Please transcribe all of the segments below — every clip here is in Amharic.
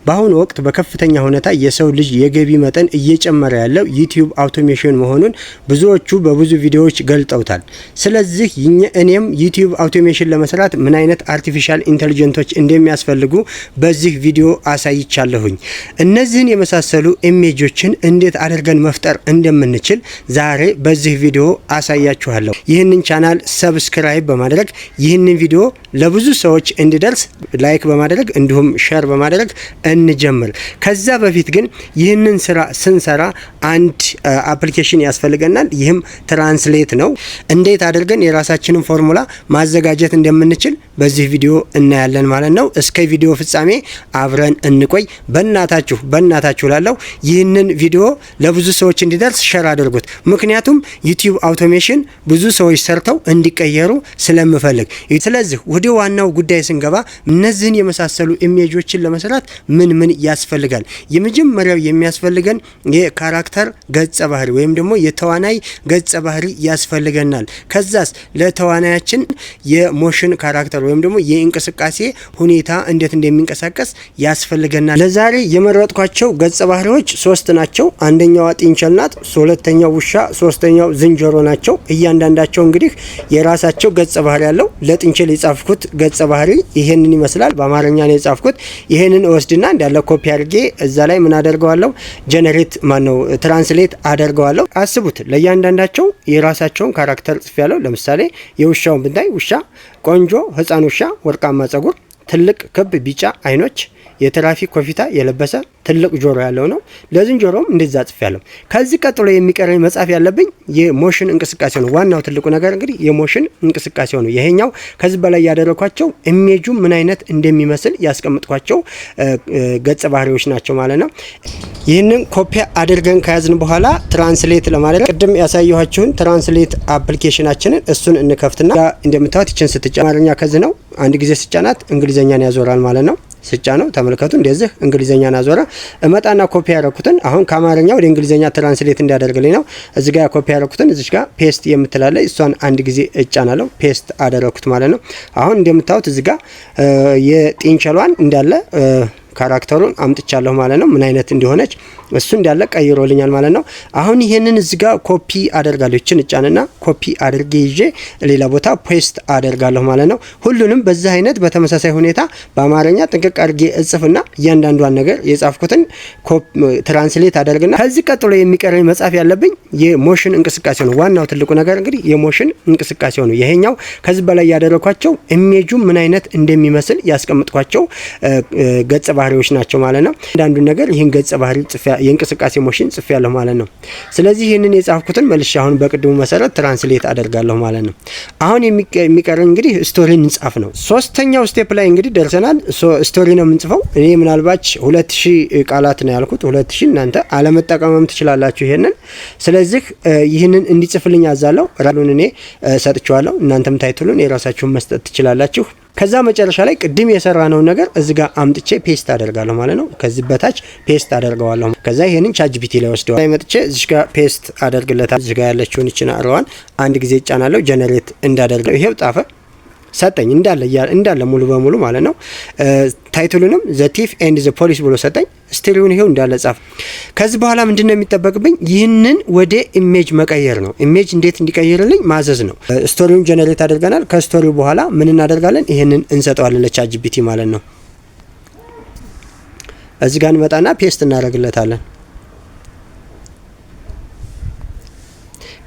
በአሁኑ ወቅት በከፍተኛ ሁኔታ የሰው ልጅ የገቢ መጠን እየጨመረ ያለው ዩቲዩብ አውቶሜሽን መሆኑን ብዙዎቹ በብዙ ቪዲዮዎች ገልጠውታል። ስለዚህ እኔም ዩቲዩብ አውቶሜሽን ለመስራት ምን አይነት አርቲፊሻል ኢንተለጀንቶች እንደሚያስፈልጉ በዚህ ቪዲዮ አሳይቻለሁኝ። እነዚህን የመሳሰሉ ኢሜጆችን እንዴት አድርገን መፍጠር እንደምንችል ዛሬ በዚህ ቪዲዮ አሳያችኋለሁ። ይህንን ቻናል ሰብስክራይብ በማድረግ ይህንን ቪዲዮ ለብዙ ሰዎች እንዲደርስ ላይክ በማድረግ እንዲሁም ሼር በማድረግ እንጀምር። ከዛ በፊት ግን ይህንን ስራ ስንሰራ አንድ አፕሊኬሽን ያስፈልገናል። ይህም ትራንስሌት ነው። እንዴት አድርገን የራሳችንን ፎርሙላ ማዘጋጀት እንደምንችል በዚህ ቪዲዮ እናያለን ማለት ነው። እስከ ቪዲዮ ፍጻሜ አብረን እንቆይ። በእናታችሁ ላለው ይህንን ቪዲዮ ለብዙ ሰዎች እንዲደርስ ሼር አድርጉት። ምክንያቱም ዩቲዩብ አውቶሜሽን ብዙ ሰዎች ሰርተው እንዲቀየሩ ስለምፈልግ። ስለዚህ ወደ ዋናው ጉዳይ ስንገባ እነዚህን የመሳሰሉ ኢሜጆችን ለመስራት ምን ያስፈልጋል? የመጀመሪያው የሚያስፈልገን የካራክተር ገጸ ባህሪ ወይም ደግሞ የተዋናይ ገጸ ባህሪ ያስፈልገናል። ከዛስ ለተዋናያችን የሞሽን ካራክተር ወይም ደግሞ የእንቅስቃሴ ሁኔታ እንዴት እንደሚንቀሳቀስ ያስፈልገናል። ለዛሬ የመረጥኳቸው ገጸ ባህሪዎች 3 ናቸው። አንደኛው ጥንቸል ናት፣ ሁለተኛው ውሻ፣ ሶስተኛው ዝንጀሮ ናቸው። እያንዳንዳቸው እንግዲህ የራሳቸው ገጸ ባህሪ ያለው። ለጥንቸል የጻፍኩት ገጸ ባህሪ ይሄንን ይመስላል። በአማርኛ ነው የጻፍኩት። ይሄንን ወስድና እንዳለ ኮፒ አድርጌ እዛ ላይ ምን አደርገዋለሁ? ትራንስሌት አደርገዋለሁ። አስቡት፣ ለእያንዳንዳቸው የራሳቸውን ካራክተር ጽፌያለሁ። ለምሳሌ የውሻውን ብናይ ውሻ ቆንጆ ህፃን ውሻ፣ ወርቃማ ጸጉር፣ ትልቅ ክብ ቢጫ አይኖች፣ የትራፊክ ኮፊታ የለበሰ ትልቅ ጆሮ ያለው ነው። ለዝንጀሮም እንደዛ ጽፌያለሁ። ከዚህ ቀጥሎ የሚቀረኝ መጻፍ ያለብኝ የሞሽን እንቅስቃሴ ነው። ዋናው ትልቁ ነገር እንግዲህ የሞሽን እንቅስቃሴ ነው። ይሄኛው ከዚህ በላይ ያደረኳቸው ኢሜጁ ምን አይነት እንደሚመስል ያስቀምጥኳቸው ገጸ ባህሪዎች ናቸው ማለት ነው። ይህንን ኮፒ አድርገን ከያዝን በኋላ ትራንስሌት ለማድረግ ቅድም ያሳየኋችሁን ትራንስሌት አፕሊኬሽናችንን እሱን እንከፍትና እንደምታዩት ይችን ስትጫን አማርኛ ከዚህ ነው። አንድ ጊዜ ስጫናት እንግሊዘኛን ያዞራል ማለት ነው። ስጫ ነው ተመልከቱ። እንደዚህ እንግሊዘኛን አዞራ። እመጣና ኮፒ ያደረኩትን አሁን ከአማርኛ ወደ እንግሊዘኛ ትራንስሌት እንዲያደርግልኝ ነው። እዚህ ጋር ኮፒ ያደረኩትን እዚህ ጋር ፔስት የምትላለ እሷን አንድ ጊዜ እጫናለሁ። ፔስት አደረኩት ማለት ነው። አሁን እንደምታዩት እዚህ ጋር የጥንቸሏን እንዳለ ካራክተሩን አምጥቻለሁ ማለት ነው። ምን አይነት እንደሆነች እሱ እንዳለ ቀይሮልኛል ማለት ነው። አሁን ይሄንን እዚህ ጋር ኮፒ አደርጋለሁ። እቺን እጫንና ኮፒ አድርጌ ይዤ ሌላ ቦታ ፔስት አደርጋለሁ ማለት ነው። ሁሉንም በዛ አይነት በተመሳሳይ ሁኔታ በአማርኛ ጥንቅቅ አድርጌ እጽፍና እያንዳንዷን ነገር የጻፍኩትን ትራንስሌት አደርግና ከዚህ ቀጥሎ የሚቀረኝ መጻፍ ያለብኝ የሞሽን እንቅስቃሴ ነው። ዋናው ትልቁ ነገር እንግዲህ የሞሽን እንቅስቃሴ ነው። ይሄኛው ከዚህ በላይ ያደረኳቸው ኢሜጁ ምን አይነት እንደሚመስል ያስቀምጥኳቸው ገጸ ባህሪዎች ናቸው ማለት ነው። አንዳንዱ ነገር ይሄን ገጸ ባህሪ የእንቅስቃሴ ሞሽን ጽፌያለሁ ማለት ነው። ስለዚህ ይሄንን የጻፍኩትን መልሼ አሁን በቅድሙ መሰረት ትራንስሌት አደርጋለሁ ማለት ነው። አሁን የሚቀረኝ እንግዲህ ስቶሪን እንጻፍ ነው። ሶስተኛው ስቴፕ ላይ እንግዲህ ደርሰናል። ስቶሪ ነው የምንጽፈው። እኔ ምናልባት 2000 ቃላት ነው ያልኩት። 2000 እናንተ አለመጠቀምም ትችላላችሁ ይሄንን። ስለዚህ ይሄንን እንዲጽፍልኝ አዛለሁ። ራሉን እኔ ሰጥቻለሁ። እናንተም ታይትሉን የራሳችሁን መስጠት ትችላላችሁ። ከዛ መጨረሻ ላይ ቅድም የሰራነው ነገር እዚህ ጋር አምጥቼ ፔስት አደርጋለሁ ማለት ነው። ከዚህ በታች ፔስት አደርገዋለሁ። ከዛ ይሄንን ቻትጂፒቲ ላይ ወስደው ላይ መጥቼ እዚህ ጋር ፔስት አደርግለታለሁ። እዚህ ጋር ያለችውን እቺና አረዋን አንድ ጊዜ ጫናለሁ። ጀነሬት እንዳደርገው ይሄው ጣፈ ሰጠኝ እንዳለ ሙሉ በሙሉ ማለት ነው። ታይትሉንም ዘ ቲፍ ኤንድ ዘ ፖሊስ ብሎ ሰጠኝ። ስቶሪውን ይሄው እንዳለ ጻፍ። ከዚህ በኋላ ምንድነው የሚጠበቅብኝ? ይህንን ወደ ኢሜጅ መቀየር ነው። ኢሜጅ እንዴት እንዲቀይርልኝ ማዘዝ ነው። ስቶሪውን ጀነሬት አድርገናል። ከስቶሪው በኋላ ምን እናደርጋለን? ይሄንን እንሰጠዋለን ለቻትጂፒቲ ማለት ነው። እዚህ ጋር እንመጣና ፔስት እናደርግለታለን።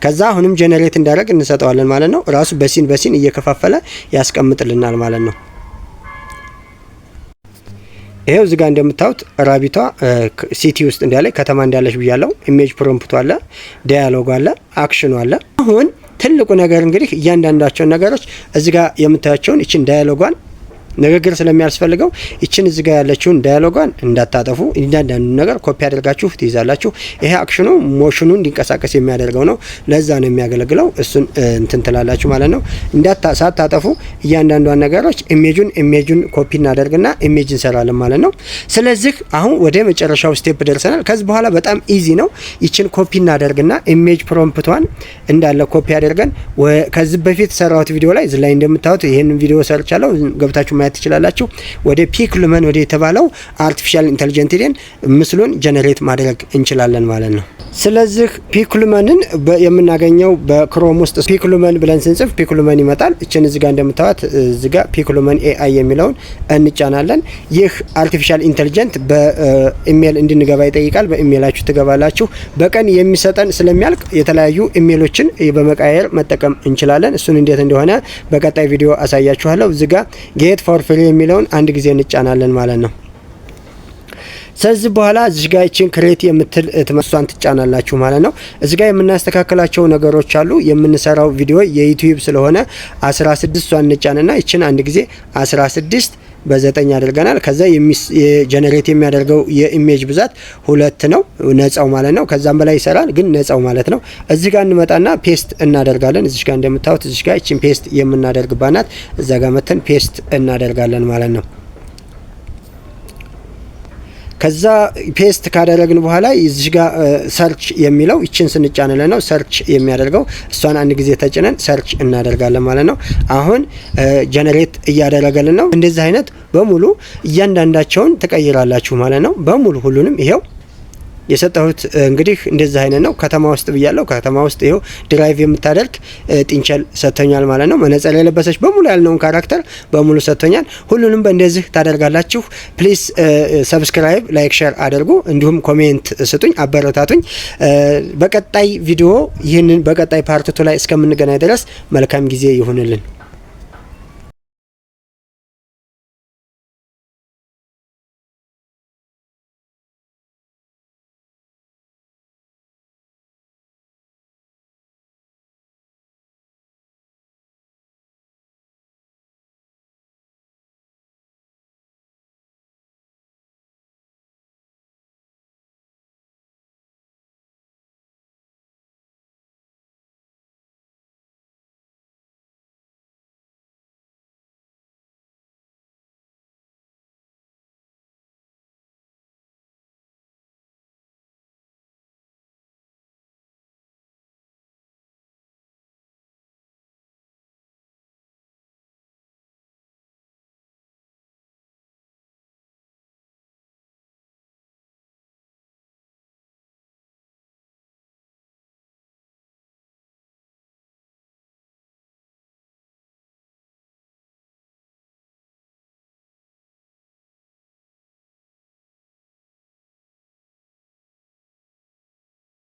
ከዛ አሁንም ጀነሬት እንዳደረግ እንሰጠዋለን ማለት ነው። ራሱ በሲን እየከፋፈለ ያስቀምጥልናል ማለት ነው። ይሄው እዚህ ጋር እንደምታዩት ራቢቷ ሲቲ ውስጥ እንዳለ ከተማ እንዳለች ብያለሁ። ኢሜጅ ፕሮምፕቱ አለ፣ ዳያሎግ አለ፣ አክሽኑ አለ። አሁን ትልቁ ነገር እንግዲህ እያንዳንዳቸው ነገሮች እዚህ ጋር የምታያቸውን እቺን ዳያሎጓን ንግግር ስለሚያስፈልገው እቺን እዚህ ጋር ያለችውን ዳያሎጓን እንዳታጠፉ እያንዳንዱ ነገር ኮፒ አድርጋችሁ ትይዛላችሁ። ይሄ አክሽኑ ሞሽኑ እንዲንቀሳቀስ የሚያደርገው ነው። ለዛ ነው የሚያገለግለው። እሱን እንትን ትላላችሁ ማለት ነው። ሳታጠፉ እያንዳንዷን ነገሮች ኢሜጁን ኮፒ እናደርግና ኢሜጅ እንሰራለን ማለት ነው። ስለዚህ አሁን ወደ መጨረሻው ስቴፕ ደርሰናል። ከዚህ በኋላ በጣም ኢዚ ነው። ይችን ኮፒ እናደርግና ኢሜጅ ፕሮምፕቷን እንዳለ ኮፒ አድርገን ከዚህ በፊት ሰራሁት ቪዲዮ ላይ እዚህ ላይ እንደምታዩት ይሄንን ቪዲዮ ሰርቻለሁ ገብታችሁ ማየት ትችላላችሁ። ወደ ፒክሉመን ወደ የተባለው አርቲፊሻል ኢንተለጀንት ሄደን ምስሉን ጀነሬት ማድረግ እንችላለን ማለት ነው። ስለዚህ ፒክሉመንን የምናገኘው በክሮም ውስጥ ፒክሉመን ብለን ስንጽፍ ፒክሉመን ይመጣል። እችን እዚጋ እንደምታዩት እዚጋ ፒክሉመን ኤአይ የሚለውን እንጫናለን። ይህ አርቲፊሻል ኢንተለጀንት በኢሜል እንድንገባ ይጠይቃል። በኢሜላችሁ ትገባላችሁ። በቀን የሚሰጠን ስለሚያልቅ የተለያዩ ኢሜሎችን በመቀያየር መጠቀም እንችላለን። እሱን እንዴት እንደሆነ በቀጣይ ቪዲዮ አሳያችኋለሁ። እዚጋ ጌት ፎር ፍሪ የሚለውን አንድ ጊዜ እንጫናለን ማለት ነው። ስለዚህ በኋላ እዚህ ጋር እቺን ክሬት የምትል ተመሷን ትጫናላችሁ ማለት ነው። እዚህ ጋር የምናስተካክላቸው ነገሮች አሉ። የምንሰራው ቪዲዮ የዩቲዩብ ስለሆነ 16 ሷን እንጫንና እቺን አንድ ጊዜ 16 በ9 አድርገናል። ከዛ የጀነሬት የሚያደርገው የኢሜጅ ብዛት 2 ነው ነፃው ማለት ነው። ከዛም በላይ ይሰራል ግን ነፃው ማለት ነው። እዚህ ጋር እንመጣና ፔስት እናደርጋለን። እዚህ ጋር እንደምታዩት እዚህ ጋር እቺን ፔስት የምናደርግባናት እዛ ጋር መተን ፔስት እናደርጋለን ማለት ነው። ከዛ ፔስት ካደረግን በኋላ እዚህ ጋር ሰርች የሚለው እቺን ስንጫነለ ነው ሰርች የሚያደርገው። እሷን አንድ ጊዜ ተጭነን ሰርች እናደርጋለን ማለት ነው። አሁን ጀነሬት እያደረገልን ነው። እንደዚህ አይነት በሙሉ እያንዳንዳቸውን ትቀይራላችሁ ማለት ነው። በሙሉ ሁሉንም ይሄው የሰጠሁት እንግዲህ እንደዚህ አይነት ነው። ከተማ ውስጥ ብያለሁ። ከተማ ውስጥ ይሄው ድራይቭ የምታደርግ ጥንቸል ሰጥቶኛል ማለት ነው። መነጽር የለበሰች በሙሉ ያልነውን ካራክተር በሙሉ ሰጥቶኛል። ሁሉንም በእንደዚህ ታደርጋላችሁ። ፕሊዝ ሰብስክራይብ፣ ላይክ፣ ሼር አድርጉ። እንዲሁም ኮሜንት ስጡኝ፣ አበረታቱኝ። በቀጣይ ቪዲዮ ይህንን በቀጣይ ፓርት 2 ላይ እስከምንገናኝ ድረስ መልካም ጊዜ ይሁንልን።